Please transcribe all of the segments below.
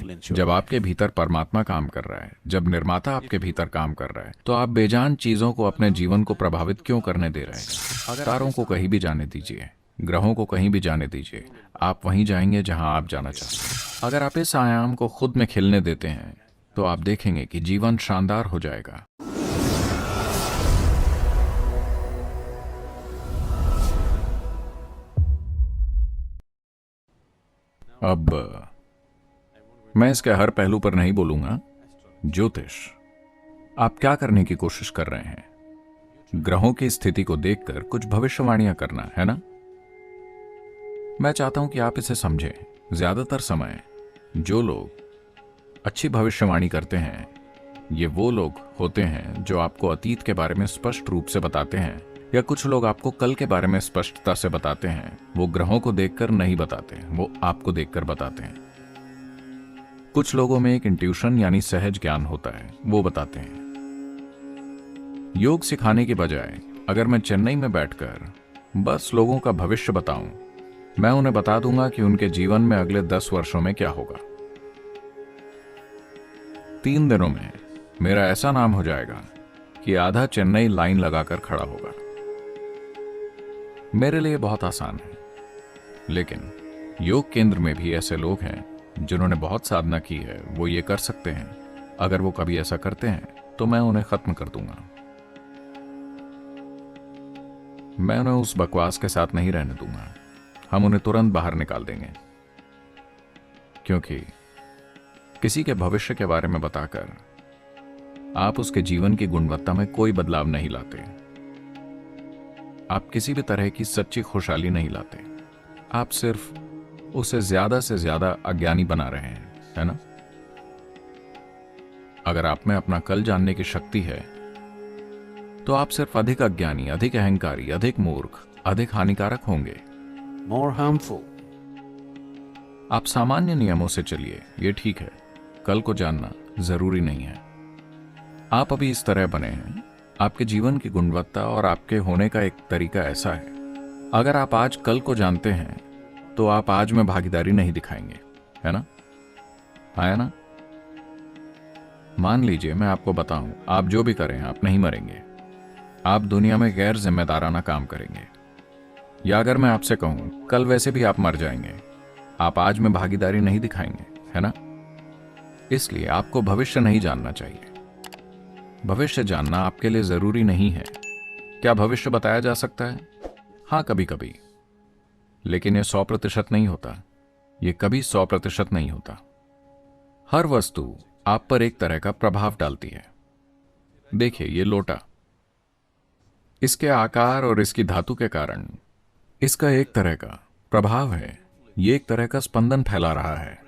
influence your जब life. आपके भीतर परमात्मा काम कर रहा है, जब निर्माता आपके भीतर काम कर रहा है, तो आप बेजान चीजों को अपने जीवन को प्रभावित क्यों करने दे रहे हैं? तारों को कहीं भी जाने दीजिए, ग्रहों को कहीं भी जाने दीजिए, आप वहीं जाएंगे जहां आप जाना चाहते हैं। अगर आप इस आयाम को खुद में खिलने देते हैं तो आप देखेंगे कि जीवन शानदार हो जाएगा। अब मैं इसके हर पहलू पर नहीं बोलूंगा। ज्योतिष, आप क्या करने की कोशिश कर रहे हैं? ग्रहों की स्थिति को देखकर कुछ भविष्यवाणियां करना, है ना? मैं चाहता हूं कि आप इसे समझें। ज्यादातर समय जो लोग अच्छी भविष्यवाणी करते हैं, ये वो लोग होते हैं जो आपको अतीत के बारे में स्पष्ट रूप से बताते हैं, या कुछ लोग आपको कल के बारे में स्पष्टता से बताते हैं। वो ग्रहों को देखकर नहीं बताते, वो आपको देखकर बताते हैं। कुछ लोगों में एक इंट्यूशन यानी सहज ज्ञान होता है, वो बताते हैं। योग सिखाने की बजाय अगर मैं चेन्नई में बैठकर बस लोगों का भविष्य बताऊं, मैं उन्हें बता दूंगा कि उनके जीवन में अगले 10 वर्षों में क्या होगा। 3 दिनों में मेरा ऐसा नाम हो जाएगा कि आधा चेन्नई लाइन लगाकर खड़ा होगा। मेरे लिए बहुत आसान है, लेकिन योग केंद्र में भी ऐसे लोग हैं जिन्होंने बहुत साधना की है, वो ये कर सकते हैं। अगर वो कभी ऐसा करते हैं तो मैं उन्हें खत्म कर दूंगा। मैं उन्हें उस बकवास के साथ नहीं रहने दूंगा। हम उन्हें तुरंत बाहर निकाल देंगे, क्योंकि किसी के भविष्य के बारे में बताकर आप उसके जीवन की गुणवत्ता में कोई बदलाव नहीं लाते। आप किसी भी तरह की सच्ची खुशहाली नहीं लाते। आप सिर्फ उसे ज्यादा से ज्यादा अज्ञानी बना रहे हैं, है ना? अगर आप में अपना कल जानने की शक्ति है तो आप सिर्फ अधिक अज्ञानी, अधिक अहंकारी, अधिक मूर्ख, अधिक हानिकारक होंगे। More harmful. आप सामान्य नियमों से चलिए, ये ठीक है। कल को जानना जरूरी नहीं है। आप अभी इस तरह बने हैं। आपके जीवन की गुणवत्ता और आपके होने का एक तरीका ऐसा है। अगर आप आज कल को जानते हैं तो आप आज में भागीदारी नहीं दिखाएंगे, है ना? है ना? मान लीजिए मैं आपको बताऊं, आप जो भी करें आप नहीं मरेंगे। आप दुनिया में गैर जिम्मेदाराना काम करेंगे। या अगर मैं आपसे कहूं कल वैसे भी आप मर जाएंगे, आप आज में भागीदारी नहीं दिखाएंगे, है ना? इसलिए आपको भविष्य नहीं जानना चाहिए। भविष्य जानना आपके लिए जरूरी नहीं है। क्या भविष्य बताया जा सकता है? हाँ, कभी कभी, लेकिन यह 100% नहीं होता। यह कभी 100% नहीं होता। हर वस्तु आप पर एक तरह का प्रभाव डालती है। देखिए, ये लोटा, इसके आकार और इसकी धातु के कारण इसका एक तरह का प्रभाव है। ये एक तरह का स्पंदन फैला रहा है।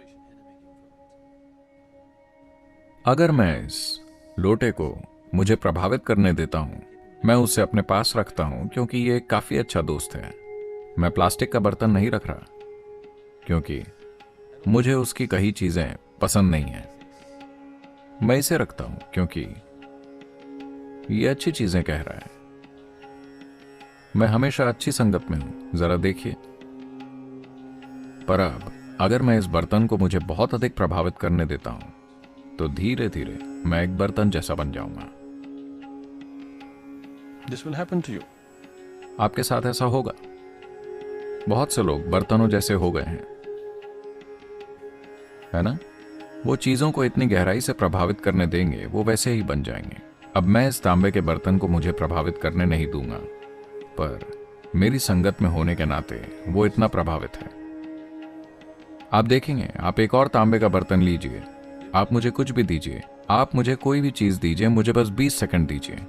अगर मैं इस लोटे को मुझे प्रभावित करने देता हूं, मैं उसे अपने पास रखता हूं क्योंकि ये एक काफी अच्छा दोस्त है। मैं प्लास्टिक का बर्तन नहीं रख रहा क्योंकि मुझे उसकी कई चीजें पसंद नहीं है। मैं इसे रखता हूं क्योंकि ये अच्छी चीजें कह रहा है। मैं हमेशा अच्छी संगत में हूं, जरा देखिए। पर अब अगर मैं इस बर्तन को मुझे बहुत अधिक प्रभावित करने देता हूं तो धीरे धीरे मैं एक बर्तन जैसा बन जाऊंगा। This will happen to you. आपके साथ ऐसा होगा। बहुत से लोग बर्तनों जैसे हो गए हैं, है ना? वो चीजों को इतनी गहराई से प्रभावित करने देंगे, वो वैसे ही बन जाएंगे। अब मैं इस तांबे के बर्तन को मुझे प्रभावित करने नहीं दूंगा, पर मेरी संगत में होने के नाते वो इतना प्रभावित है। आप देखेंगे, आप एक और तांबे का बर्तन लीजिए, आप मुझे कुछ भी दीजिए, आप मुझे कोई भी चीज दीजिए, मुझे बस 20 सेकंड दीजिए,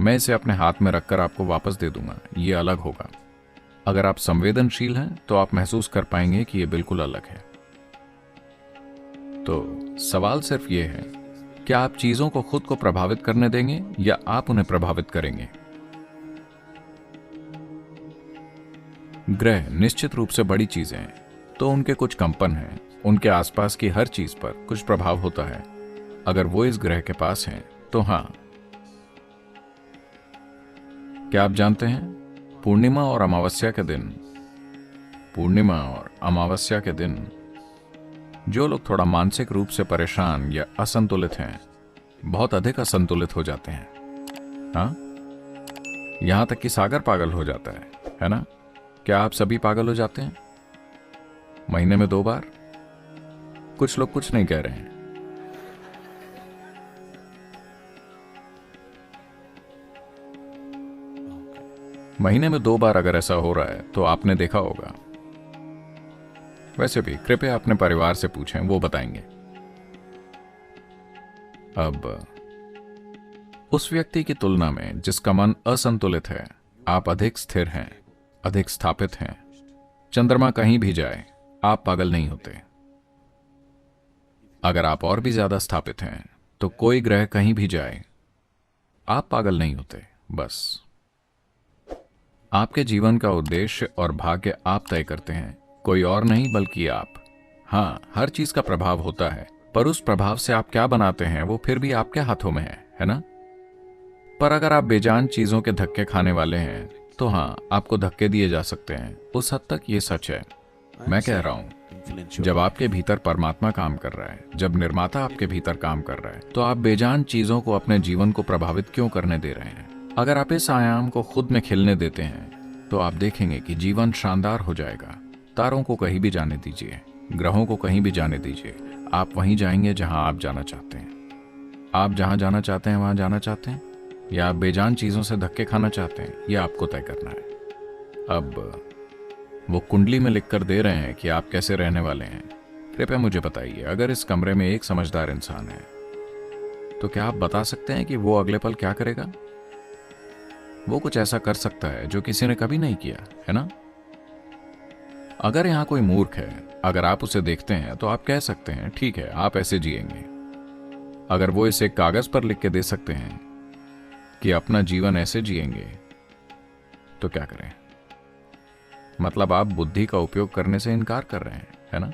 मैं इसे अपने हाथ में रखकर आपको वापस दे दूंगा। ये अलग होगा। अगर आप संवेदनशील हैं तो आप महसूस कर पाएंगे कि ये बिल्कुल अलग है। तो सवाल सिर्फ ये है, क्या आप चीजों को खुद को प्रभावित करने देंगे या आप उन्हें प्रभावित करेंगे? ग्रह निश्चित रूप से बड़ी चीजें हैं, तो उनके कुछ कंपन हैं। उनके आसपास की हर चीज पर कुछ प्रभाव होता है। अगर वो इस ग्रह के पास हैं तो हां। क्या आप जानते हैं, पूर्णिमा और अमावस्या के दिन जो लोग थोड़ा मानसिक रूप से परेशान या असंतुलित हैं, बहुत अधिक असंतुलित हो जाते हैं। हाँ, यहां तक कि सागर पागल हो जाता है ना? क्या आप सभी पागल हो जाते हैं? महीने में 2 बार? कुछ लोग कुछ नहीं कह रहे हैं। महीने में 2 बार अगर ऐसा हो रहा है तो आपने देखा होगा। वैसे भी कृपया अपने परिवार से पूछें, वो बताएंगे। अब उस व्यक्ति की तुलना में जिसका मन असंतुलित है, आप अधिक स्थिर हैं, अधिक स्थापित हैं। चंद्रमा कहीं भी जाए, आप पागल नहीं होते। अगर आप और भी ज्यादा स्थापित हैं तो कोई ग्रह कहीं भी जाए, आप पागल नहीं होते। बस आपके जीवन का उद्देश्य और भाग्य आप तय करते हैं, कोई और नहीं बल्कि आप। हाँ, हर चीज का प्रभाव होता है, पर उस प्रभाव से आप क्या बनाते हैं वो फिर भी आपके हाथों में है ना? पर अगर आप बेजान चीजों के धक्के खाने वाले हैं तो हाँ, आपको धक्के दिए जा सकते हैं। उस हद तक ये सच है। मैं कह रहा हूं, जब आपके भीतर परमात्मा काम कर रहा है, जब निर्माता आपके भीतर काम कर रहा है, तो आप बेजान चीजों को अपने जीवन को प्रभावित क्यों करने दे रहे हैं? अगर आप इस आयाम को खुद में खिलने देते हैं तो आप देखेंगे कि जीवन शानदार हो जाएगा। तारों को कहीं भी जाने दीजिए, ग्रहों को कहीं भी जाने दीजिए, आप वहीं जाएंगे जहां आप जाना चाहते हैं। आप जहां जाना चाहते हैं वहां जाना चाहते हैं, या आप बेजान चीजों से धक्के खाना चाहते हैं, यह आपको तय करना है। अब वो कुंडली में लिख कर दे रहे हैं कि आप कैसे रहने वाले हैं। कृपया मुझे बताइए, अगर इस कमरे में एक समझदार इंसान है तो क्या आप बता सकते हैं कि वो अगले पल क्या करेगा? वो कुछ ऐसा कर सकता है जो किसी ने कभी नहीं किया, है ना? अगर यहां कोई मूर्ख है, अगर आप उसे देखते हैं तो आप कह सकते हैं ठीक है, आप ऐसे जिएंगे। अगर वो इसे कागज पर लिख के दे सकते हैं कि अपना जीवन ऐसे जिएंगे, तो क्या करें? मतलब आप बुद्धि का उपयोग करने से इनकार कर रहे हैं, है ना?